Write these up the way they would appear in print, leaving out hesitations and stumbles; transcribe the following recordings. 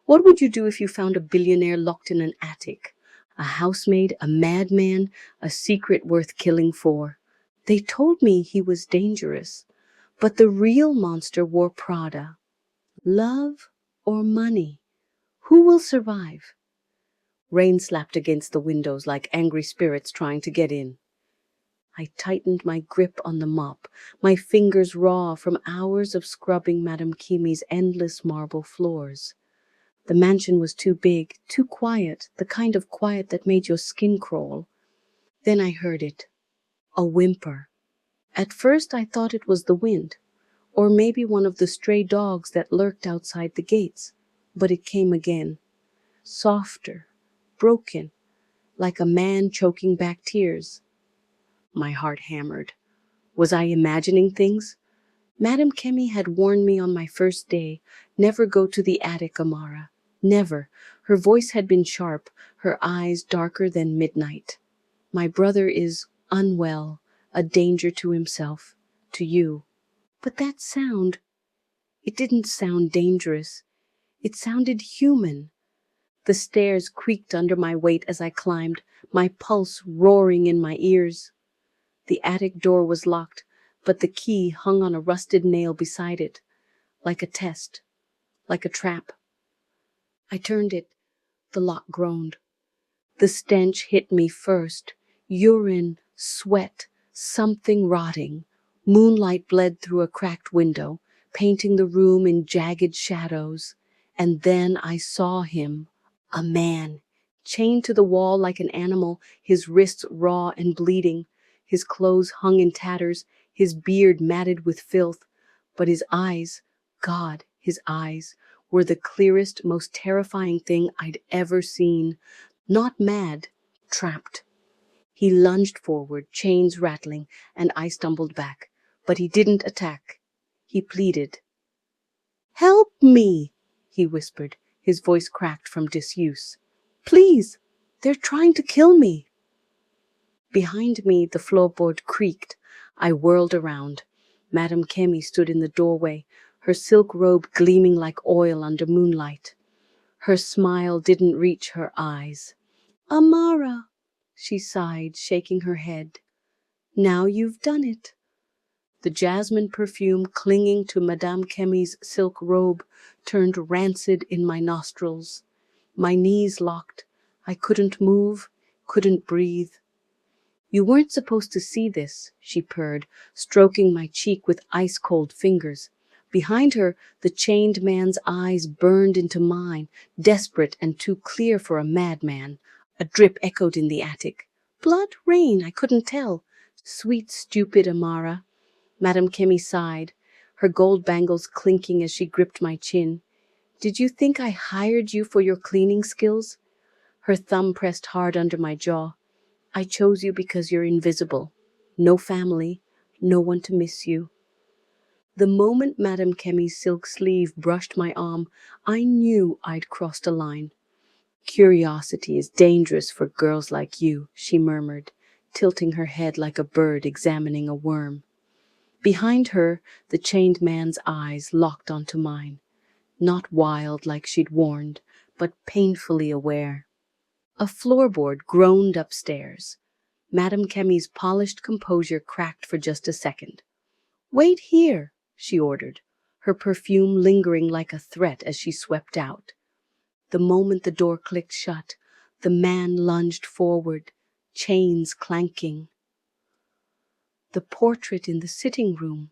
What would you do if you found a billionaire locked in an attic? A housemaid, a madman, a secret worth killing for. They told me he was dangerous, but the real monster wore Prada. Love or money? Who will survive? Rain slapped against the windows like angry spirits trying to get in. I tightened my grip on the mop, my fingers raw from hours of scrubbing Madam Kemi's endless marble floors. The mansion was too big, too quiet, the kind of quiet that made your skin crawl. Then I heard it. A whimper. At first I thought it was the wind, or maybe one of the stray dogs that lurked outside the gates. But it came again. Softer, broken, like a man choking back tears. My heart hammered. Was I imagining things? Madam Kemi had warned me on my first day, never go to the attic, Amara. Never. Her voice had been sharp, her eyes darker than midnight. My brother is unwell, a danger to himself, to you. But that sound, it didn't sound dangerous. It sounded human. The stairs creaked under my weight as I climbed, my pulse roaring in my ears. The attic door was locked, but the key hung on a rusted nail beside it, like a test, like a trap. I turned it. The lock groaned. The stench hit me first. Urine, sweat, something rotting. Moonlight bled through a cracked window, painting the room in jagged shadows. And then I saw him, a man, chained to the wall like an animal, his wrists raw and bleeding. His clothes hung in tatters, his beard matted with filth. But his eyes, God, his eyes, were the clearest, most terrifying thing I'd ever seen. Not mad, trapped. He lunged forward, chains rattling, and I stumbled back. But he didn't attack. He pleaded. "Help me," he whispered, his voice cracked from disuse. "Please, they're trying to kill me." Behind me, the floorboard creaked. I whirled around. Madam Kemi stood in the doorway, her silk robe gleaming like oil under moonlight. Her smile didn't reach her eyes. "Amara," she sighed, shaking her head. "Now you've done it." The jasmine perfume clinging to Madame Kemi's silk robe turned rancid in my nostrils. My knees locked. I couldn't move, couldn't breathe. "You weren't supposed to see this," she purred, stroking my cheek with ice-cold fingers. Behind her, the chained man's eyes burned into mine, desperate and too clear for a madman. A drip echoed in the attic. Blood, rain, I couldn't tell. Sweet, stupid Amara. Madam Kemi sighed, her gold bangles clinking as she gripped my chin. "Did you think I hired you for your cleaning skills?" Her thumb pressed hard under my jaw. "I chose you because you're invisible. No family, no one to miss you." The moment Madam Kemi's silk sleeve brushed my arm, I knew I'd crossed a line. "Curiosity is dangerous for girls like you," she murmured, tilting her head like a bird examining a worm. Behind her, the chained man's eyes locked onto mine, not wild like she'd warned, but painfully aware. A floorboard groaned upstairs. Madam Kemi's polished composure cracked for just a second. "Wait here," she ordered, her perfume lingering like a threat as she swept out. The moment the door clicked shut, the man lunged forward, chains clanking. "The portrait in the sitting room,"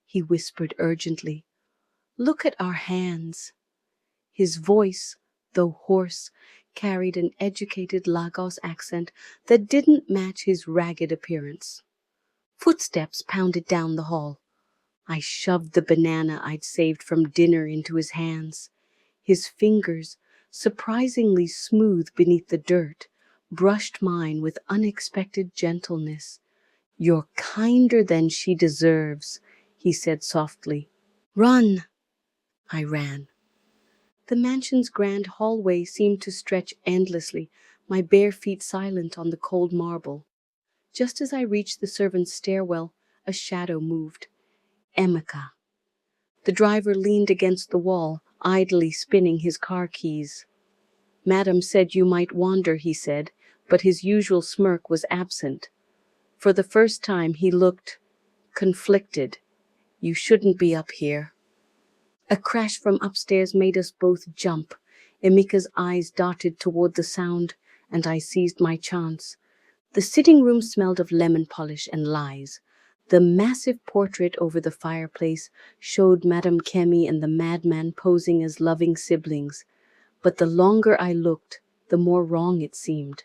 he whispered urgently. "Look at our hands." His voice, though hoarse, carried an educated Lagos accent that didn't match his ragged appearance. Footsteps pounded down the hall. I shoved the banana I'd saved from dinner into his hands. His fingers, surprisingly smooth beneath the dirt, brushed mine with unexpected gentleness. "You're kinder than she deserves," he said softly. "Run!" I ran. The mansion's grand hallway seemed to stretch endlessly, my bare feet silent on the cold marble. Just as I reached the servants' stairwell, a shadow moved. Emeka. The driver leaned against the wall, idly spinning his car keys. "Madam said you might wander," he said, but his usual smirk was absent. For the first time he looked conflicted. "You shouldn't be up here." A crash from upstairs made us both jump. Emika's eyes darted toward the sound, and I seized my chance. The sitting room smelled of lemon polish and lies. The massive portrait over the fireplace showed Madam Kemi and the madman posing as loving siblings. But the longer I looked, the more wrong it seemed.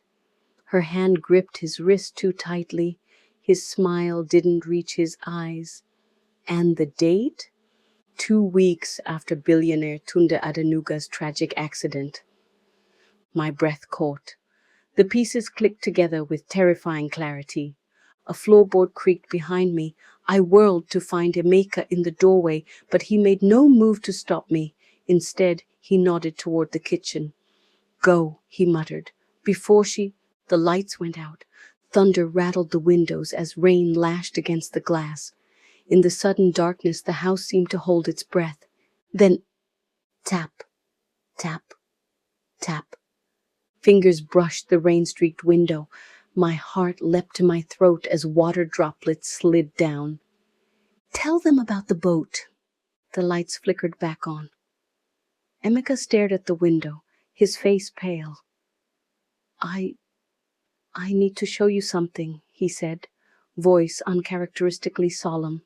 Her hand gripped his wrist too tightly. His smile didn't reach his eyes. And the date? 2 weeks after billionaire Tunde Adenuga's tragic accident. My breath caught. The pieces clicked together with terrifying clarity. A floorboard creaked behind me. I whirled to find Emeka in the doorway, but he made no move to stop me. Instead, he nodded toward the kitchen. "Go," he muttered. The lights went out. Thunder rattled the windows as rain lashed against the glass. In the sudden darkness, the house seemed to hold its breath. Then, tap, tap, tap. Fingers brushed the rain-streaked window. My heart leapt to my throat as water droplets slid down. "Tell them about the boat." The lights flickered back on. Emeka stared at the window, his face pale. I need to show you something," he said, voice uncharacteristically solemn.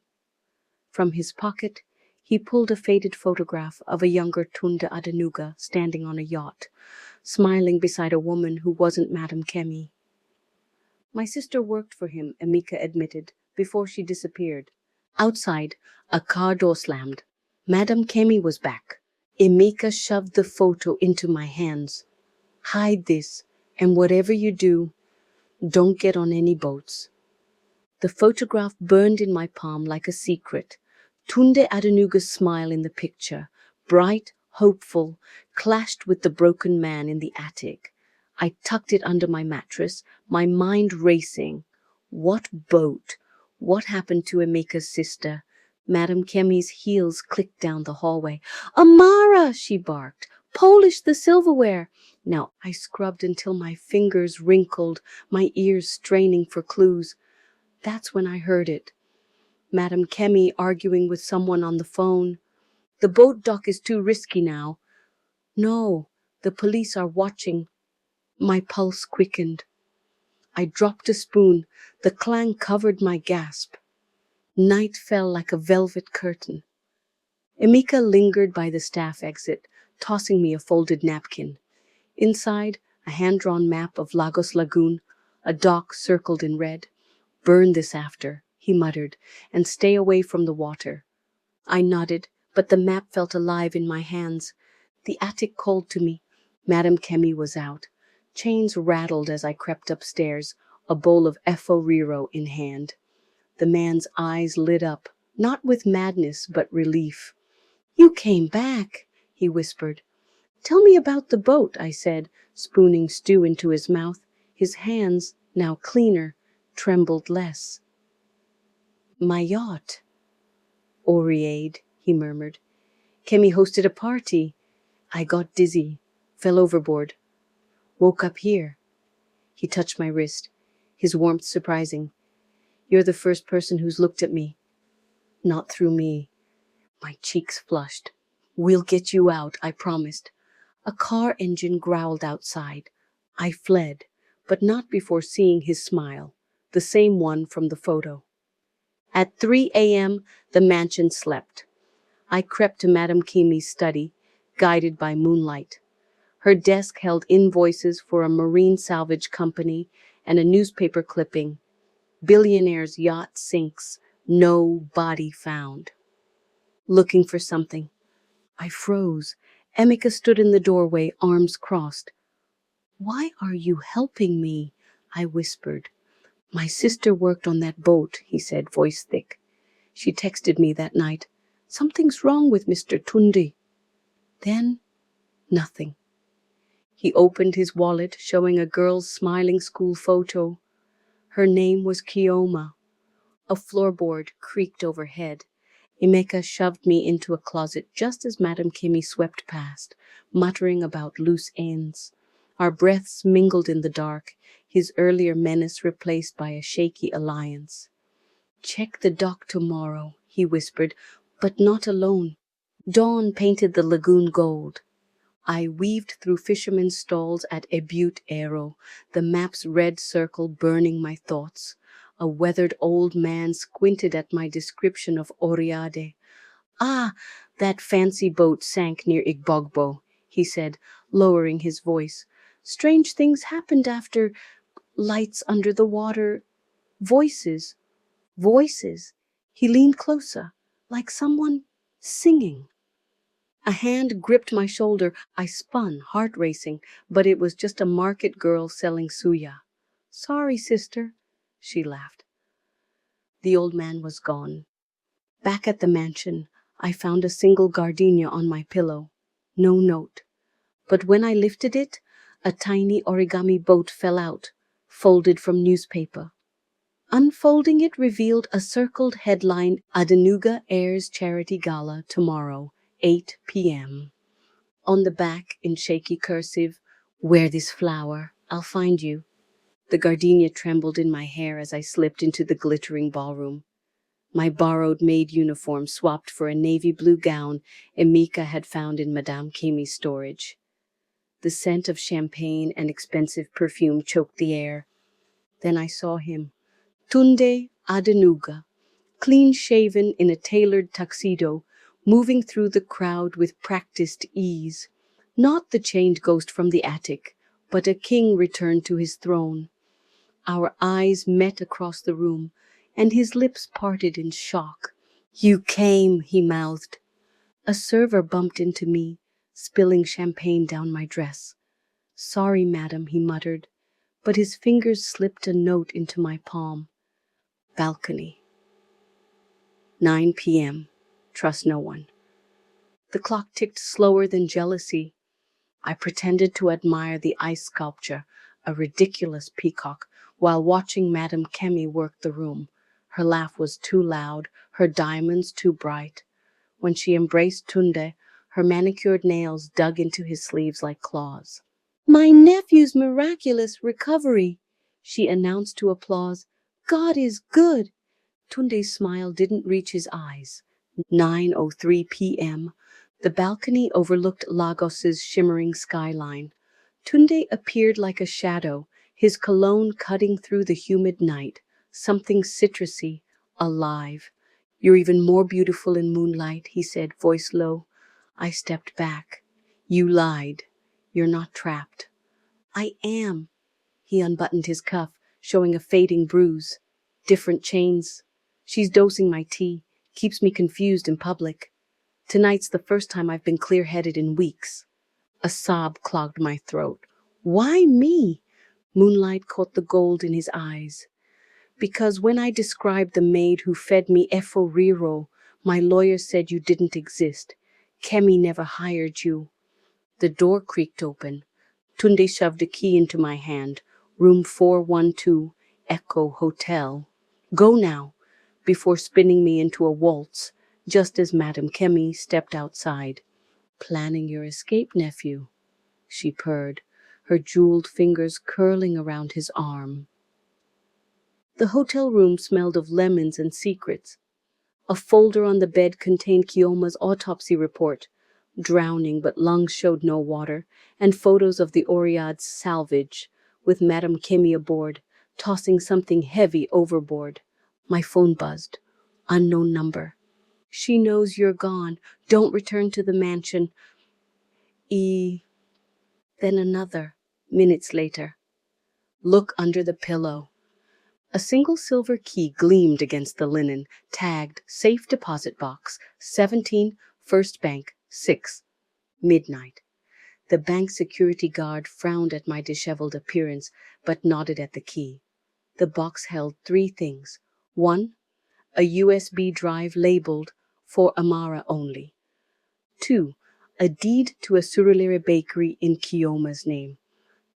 From his pocket, he pulled a faded photograph of a younger Tunde Adenuga standing on a yacht, smiling beside a woman who wasn't Madam Kemi. "My sister worked for him," Emeka admitted, before she disappeared. Outside, a car door slammed. Madam Kemi was back. Emeka shoved the photo into my hands. "Hide this, and whatever you do, don't get on any boats." The photograph burned in my palm like a secret. Tunde Adenuga's smile in the picture, bright, hopeful, clashed with the broken man in the attic. I tucked it under my mattress, my mind racing. What boat? What happened to Emeka's sister? Madam Kemi's heels clicked down the hallway. "Amara!" she barked. "Polish the silverware!" Now I scrubbed until my fingers wrinkled, my ears straining for clues. That's when I heard it. Madam Kemi arguing with someone on the phone. "The boat dock is too risky now." "No, the police are watching." My pulse quickened. I dropped a spoon. The clang covered my gasp. Night fell like a velvet curtain. Emeka lingered by the staff exit, tossing me a folded napkin. Inside, a hand-drawn map of Lagos Lagoon, a dock circled in red. "Burn this after," he muttered, "and stay away from the water." I nodded, but the map felt alive in my hands. The attic called to me. Madam Kemi was out. Chains rattled as I crept upstairs, a bowl of Efo Riro in hand. The man's eyes lit up, not with madness, but relief. "You came back," he whispered. "Tell me about the boat," I said, spooning stew into his mouth. His hands, now cleaner, trembled less. "My yacht." "Oreade," he murmured. "Kemi hosted a party. I got dizzy, fell overboard. Woke up here." He touched my wrist, his warmth surprising. "You're the first person who's looked at me." "Not through me." My cheeks flushed. "We'll get you out," I promised. A car engine growled outside. I fled, but not before seeing his smile, the same one from the photo. At 3 a.m., the mansion slept. I crept to Madam Kemi's study, guided by moonlight. Her desk held invoices for a marine salvage company and a newspaper clipping. "Billionaire's yacht sinks, no body found." Looking for something. I froze. Emeka stood in the doorway, arms crossed. "Why are you helping me?" I whispered. "My sister worked on that boat," he said, voice thick. "She texted me that night. Something's wrong with Mr. Tunde." Then, nothing. He opened his wallet, showing a girl's smiling school photo. Her name was Kioma. A floorboard creaked overhead. Emeka shoved me into a closet just as Madam Kemi swept past, muttering about loose ends. Our breaths mingled in the dark, his earlier menace replaced by a shaky alliance. "Check the dock tomorrow," he whispered, "but not alone." Dawn painted the lagoon gold. I weaved through fishermen's stalls at Ebute Aero, the map's red circle burning my thoughts. A weathered old man squinted at my description of Oriade. "Ah, that fancy boat sank near Igbogbo," he said, lowering his voice. "Strange things happened after lights under the water. Voices, voices." He leaned closer, like someone singing. A hand gripped my shoulder. I spun, heart racing, but it was just a market girl selling suya. "Sorry, sister," she laughed. The old man was gone. Back at the mansion, I found a single gardenia on my pillow. No note. But when I lifted it, a tiny origami boat fell out, folded from newspaper. Unfolding it revealed a circled headline: "Adenuga Heirs Charity Gala tomorrow, 8 p.m. On the back, in shaky cursive, "Wear this flower, I'll find you." The gardenia trembled in my hair as I slipped into the glittering ballroom. My borrowed maid uniform swapped for a navy blue gown Emeka had found in Madam Kemi's storage. The scent of champagne and expensive perfume choked the air. Then I saw him, Tunde Adenuga, clean-shaven in a tailored tuxedo, moving through the crowd with practiced ease. Not the chained ghost from the attic, but a king returned to his throne. Our eyes met across the room, and his lips parted in shock. "You came," he mouthed. A server bumped into me, spilling champagne down my dress. "Sorry, madam," he muttered, but his fingers slipped a note into my palm. Balcony. 9 p.m. Trust no one. The clock ticked slower than jealousy. I pretended to admire the ice sculpture, a ridiculous peacock, while watching Madam Kemi work the room. Her laugh was too loud, her diamonds too bright. When she embraced Tunde, her manicured nails dug into his sleeves like claws. "My nephew's miraculous recovery," she announced to applause. "God is good." Tunde's smile didn't reach his eyes. 9:03 p.m. The balcony overlooked Lagos's shimmering skyline. Tunde appeared like a shadow, his cologne cutting through the humid night, something citrusy, alive. "You're even more beautiful in moonlight," he said, voice low. I stepped back. "You lied. You're not trapped." "I am." He unbuttoned his cuff, showing a fading bruise. "Different chains. She's dosing my tea, keeps me confused in public. Tonight's the first time I've been clear-headed in weeks." A sob clogged my throat. "Why me?" Moonlight caught the gold in his eyes. "Because when I described the maid who fed me Efo Riro, my lawyer said you didn't exist. Kemi never hired you." The door creaked open. Tunde shoved a key into my hand. "Room 412, Echo Hotel. Go now," before spinning me into a waltz, just as Madam Kemi stepped outside. "Planning your escape, nephew?" she purred, her jeweled fingers curling around his arm. The hotel room smelled of lemons and secrets. A folder on the bed contained Kioma's autopsy report, drowning but lungs showed no water, and photos of the Oriad's salvage, with Madam Kemi aboard, tossing something heavy overboard. My phone buzzed. Unknown number. "She knows you're gone. Don't return to the mansion." Then another, minutes later. "Look under the pillow." A single silver key gleamed against the linen, tagged "Safe Deposit Box, 17, First Bank, 6, midnight." The bank security guard frowned at my disheveled appearance, but nodded at the key. The box held 3 things. 1. A USB drive labeled "For Amara Only." 2. A deed to a Surulere bakery in Kioma's name.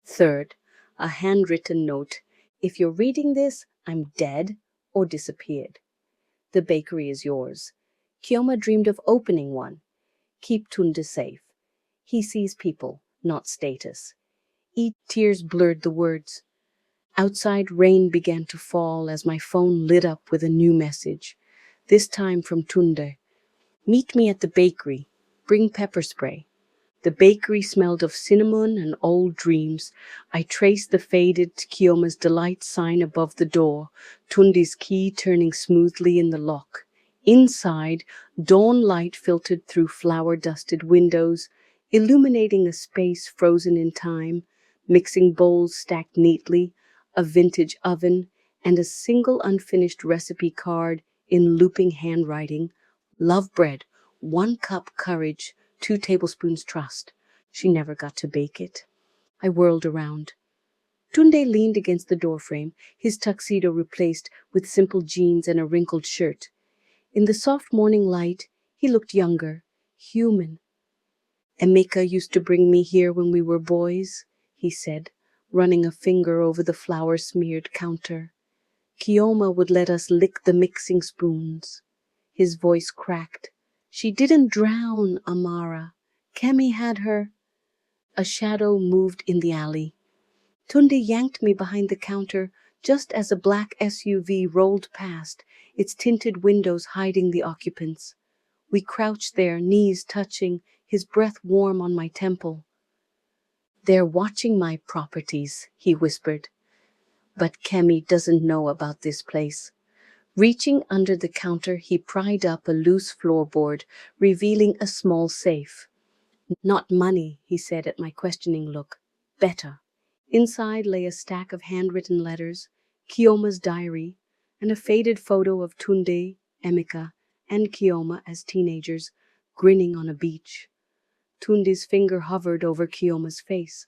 3rd, a handwritten note: "If you're reading this, I'm dead or disappeared. The bakery is yours. Kioma dreamed of opening one. Keep Tunde safe. He sees people, not status. Tears blurred the words. Outside, rain began to fall as my phone lit up with a new message. This time from Tunde. Meet me at the bakery. Bring pepper spray. The bakery smelled of cinnamon and old dreams. I traced the faded Kioma's Delight sign above the door, Tunde's key turning smoothly in the lock. Inside, dawn light filtered through flower-dusted windows, illuminating a space frozen in time, mixing bowls stacked neatly, a vintage oven, and a single unfinished recipe card in looping handwriting. Love bread, 1 cup courage, 2 tablespoons trust. She never got to bake it. I whirled around. Tunde leaned against the doorframe, his tuxedo replaced with simple jeans and a wrinkled shirt. In the soft morning light, he looked younger, human. Emeka used to bring me here when we were boys, he said, running a finger over the flour-smeared counter. Kioma would let us lick the mixing spoons. His voice cracked. She didn't drown, Amara. Kemi had her. A shadow moved in the alley. Tunde yanked me behind the counter just as a black SUV rolled past, its tinted windows hiding the occupants. We crouched there, knees touching, his breath warm on my temple. They're watching my properties, he whispered. But Kemi doesn't know about this place. Reaching under the counter, he pried up a loose floorboard, revealing a small safe. Not money, he said at my questioning look. Better. Inside lay a stack of handwritten letters, Kioma's diary, and a faded photo of Tunde, Emeka, and Kioma as teenagers, grinning on a beach. Tunde's finger hovered over Kioma's face.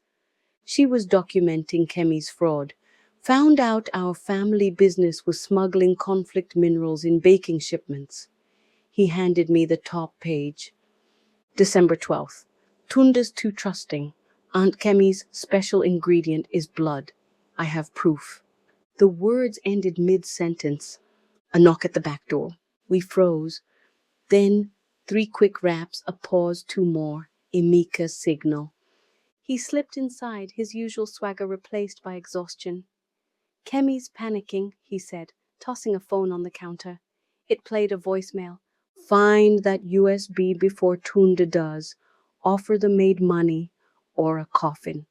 She was documenting Kemi's fraud. Found out our family business was smuggling conflict minerals in baking shipments. He handed me the top page. December 12th. Tunde's too trusting. Aunt Kemi's special ingredient is blood. I have proof. The words ended mid-sentence. A knock at the back door. We froze. Then 3 quick raps, a pause, 2 more. Emeka's signal. He slipped inside, his usual swagger replaced by exhaustion. Kemi's panicking, he said, tossing a phone on the counter. It played a voicemail. Find that USB before Tunde does. Offer the maid money or a coffin.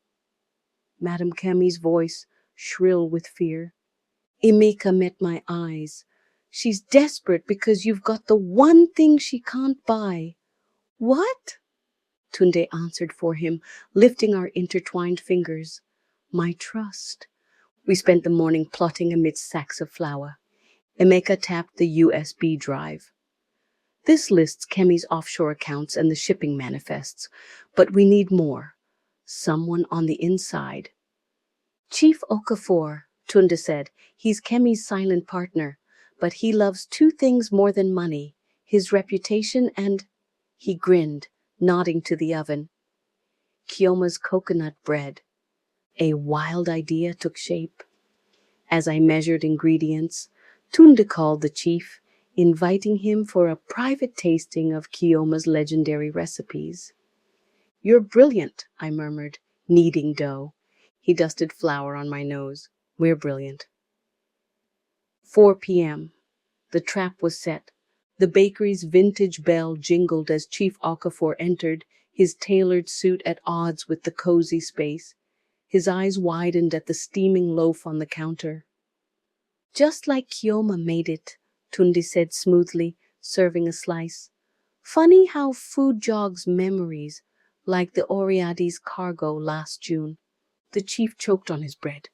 Madam Kemi's voice, shrill with fear. Emeka met my eyes. She's desperate because you've got the one thing she can't buy. What? Tunde answered for him, lifting our intertwined fingers. My trust. We spent the morning plotting amidst sacks of flour. Emeka tapped the USB drive. This lists Kemi's offshore accounts and the shipping manifests, but we need more. Someone on the inside. Chief Okafor, Tunde said. He's Kemi's silent partner, but he loves 2 things more than money, his reputation and... He grinned, nodding to the oven. Kioma's coconut bread. A wild idea took shape. As I measured ingredients, Tunde called the chief, inviting him for a private tasting of Kioma's legendary recipes. You're brilliant, I murmured, kneading dough. He dusted flour on my nose. We're brilliant. 4 p.m. The trap was set. The bakery's vintage bell jingled as Chief Okafor entered, his tailored suit at odds with the cozy space. His eyes widened at the steaming loaf on the counter. Just like Kioma made it, Tunde said smoothly, serving a slice. Funny how food jogs memories, like the Oriadi's cargo last June. The chief choked on his bread.